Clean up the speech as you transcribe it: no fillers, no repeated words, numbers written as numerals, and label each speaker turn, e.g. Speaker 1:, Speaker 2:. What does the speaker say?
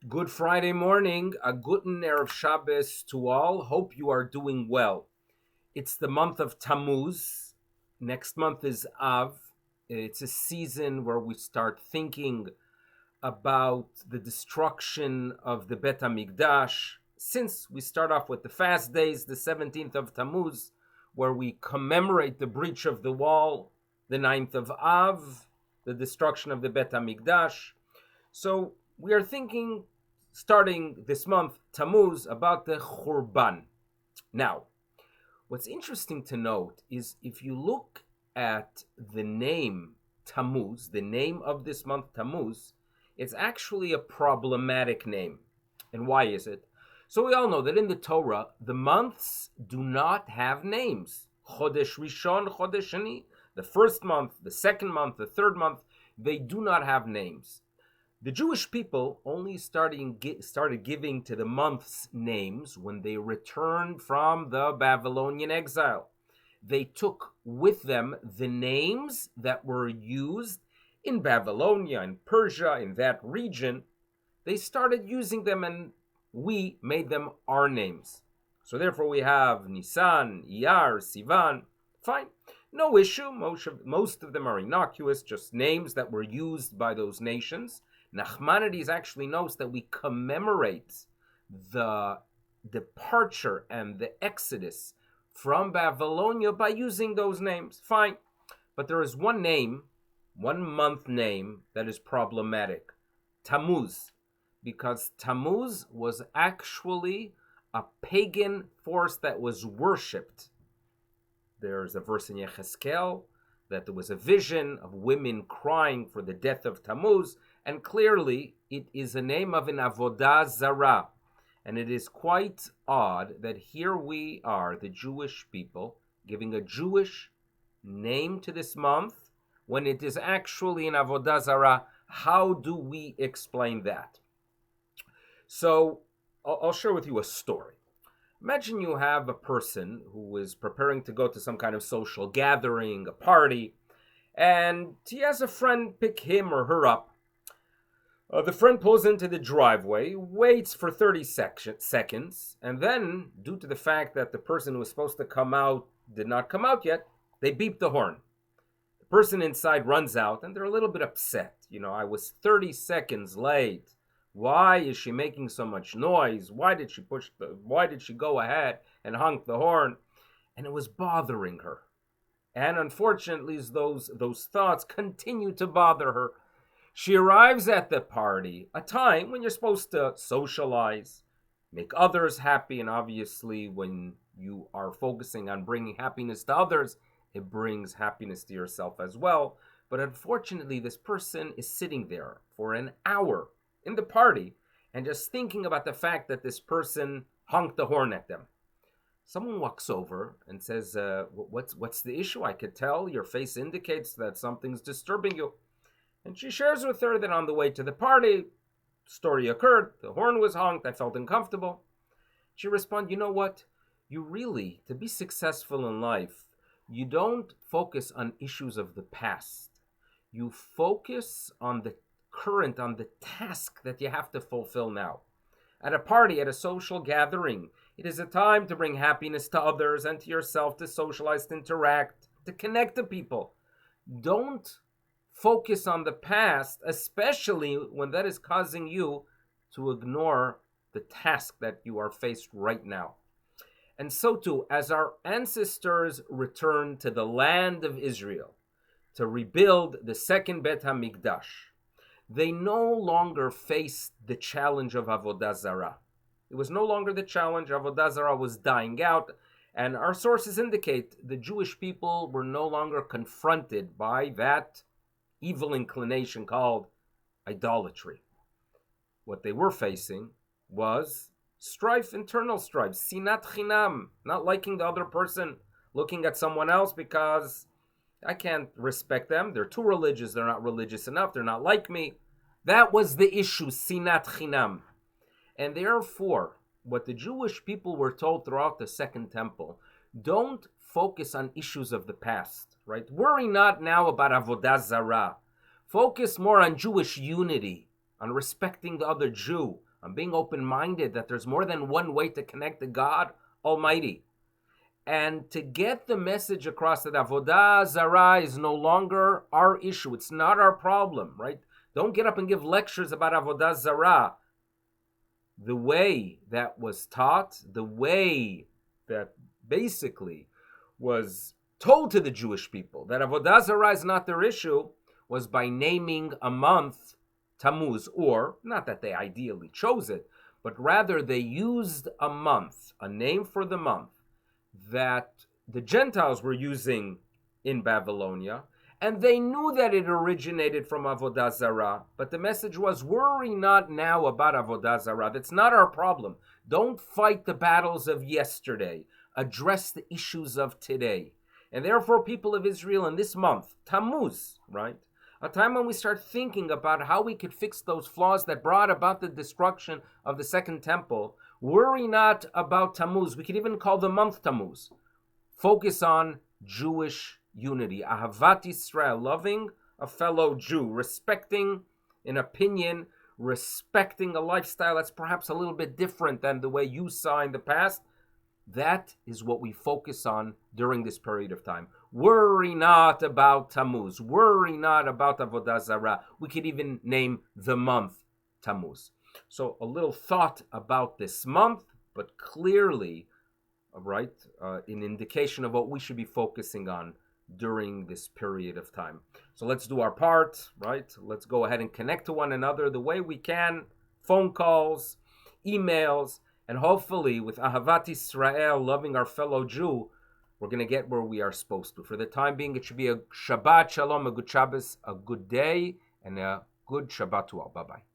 Speaker 1: Good Friday morning, a guten Erev Shabbos to all. Hope you are doing well. It's the month of Tamuz. Next month is Av. It's a season where we start thinking about the destruction of the Bet HaMikdash. Since we start off with the fast days, the 17th of Tammuz, where we commemorate the breach of the wall, the 9th of Av, the destruction of the Bet HaMikdash. So we are thinking, starting this month, Tammuz, about the Khurban. Now, what's interesting to note is if you look at the name Tammuz, the name of this month, Tammuz, it's actually a problematic name. And why is it? So we all know that in the Torah, the months do not have names. Chodesh Rishon, Chodesh Shani, the first month, the second month, the third month, they do not have names. The Jewish people only started giving to the months names when they returned from the Babylonian exile. They took with them the names that were used in Babylonia, in Persia, in that region. They started using them and we made them our names. So therefore we have Nisan, Iyar, Sivan. Fine. No issue. Most of them are innocuous, just names that were used by those nations. Nachmanides actually notes that we commemorate the departure and the exodus from Babylonia by using those names. Fine. But there is one name, one month name that is problematic. Tammuz. Because Tammuz was actually a pagan force that was worshipped. There's a verse in Yechezkel that there was a vision of women crying for the death of Tammuz, and clearly it is a name of an avodah zarah. And it is quite odd that here we are, the Jewish people, giving a Jewish name to this month when it is actually an avodah zarah. How do we explain that? So I'll share with you a story. Imagine you have a person who is preparing to go to some kind of social gathering, a party, and he has a friend pick him or her up. The friend pulls into the driveway, waits for 30 seconds, and then, due to the fact that the person who was supposed to come out did not come out yet, they beep the horn. The person inside runs out, and they're a little bit upset. I was 30 seconds late. Why is she making so much noise? Why did she go ahead and honk the horn? And it was bothering her. And unfortunately, those thoughts continue to bother her. She arrives at the party, a time when you're supposed to socialize, make others happy, and obviously when you are focusing on bringing happiness to others, it brings happiness to yourself as well. But unfortunately, this person is sitting there for an hour in the party and just thinking about the fact that this person honked the horn at them. Someone walks over and says, what's the issue? I could tell your face indicates that something's disturbing you. And she shares with her that on the way to the party, story occurred, the horn was honked, I felt uncomfortable. She responds, you know what? To be successful in life, you don't focus on issues of the past. You focus on the current, on the task that you have to fulfill now. At a party, at a social gathering, it is a time to bring happiness to others and to yourself, to socialize, to interact, to connect to people. Don't focus on the past, especially when that is causing you to ignore the task that you are faced right now. And so too, as our ancestors returned to the land of Israel to rebuild the second Bet HaMikdash, they no longer faced the challenge of Avodah Zarah. It was no longer the challenge. Avodah Zarah was dying out. And our sources indicate the Jewish people were no longer confronted by that evil inclination called idolatry. What they were facing was strife, internal strife, sinat chinam, not liking the other person, looking at someone else because I can't respect them. They're too religious. They're not religious enough. They're not like me. That was the issue, sinat chinam. And therefore, what the Jewish people were told throughout the Second Temple, don't focus on issues of the past, right? Worry not now about Avodah Zarah. Focus more on Jewish unity, on respecting the other Jew, I'm being open-minded that there's more than one way to connect to God Almighty. And to get the message across that Avodah Zarah is no longer our issue. It's not our problem, right? Don't get up and give lectures about Avodah Zarah. The way that was taught, the way that basically was told to the Jewish people that Avodah Zarah is not their issue, was by naming a month Tamuz, or not that they ideally chose it, but rather they used a month, a name for the month that the Gentiles were using in Babylonia, and they knew that it originated from Avodah Zarah, but the message was, worry not now about Avodah Zarah. That's not our problem. Don't fight the battles of yesterday. Address the issues of today. And therefore, people of Israel, in this month, Tamuz, right? A time when we start thinking about how we could fix those flaws that brought about the destruction of the Second Temple. Worry not about Tamuz. We could even call the month Tamuz. Focus on Jewish unity. Ahavat Yisrael, loving a fellow Jew, respecting an opinion, respecting a lifestyle that's perhaps a little bit different than the way you saw in the past. That is what we focus on during this period of time. Worry not about Tammuz. Worry not about Avodah Zarah. We could even name the month Tammuz. So a little thought about this month, but clearly, right, an indication of what we should be focusing on during this period of time. So let's do our part, right? Let's go ahead and connect to one another the way we can. Phone calls, emails, and hopefully with Ahavat Yisrael, loving our fellow Jew, we're going to get where we are supposed to. For the time being, it should be a Shabbat Shalom, a good Shabbos, a good day, and a good Shabbat to all. Bye-bye.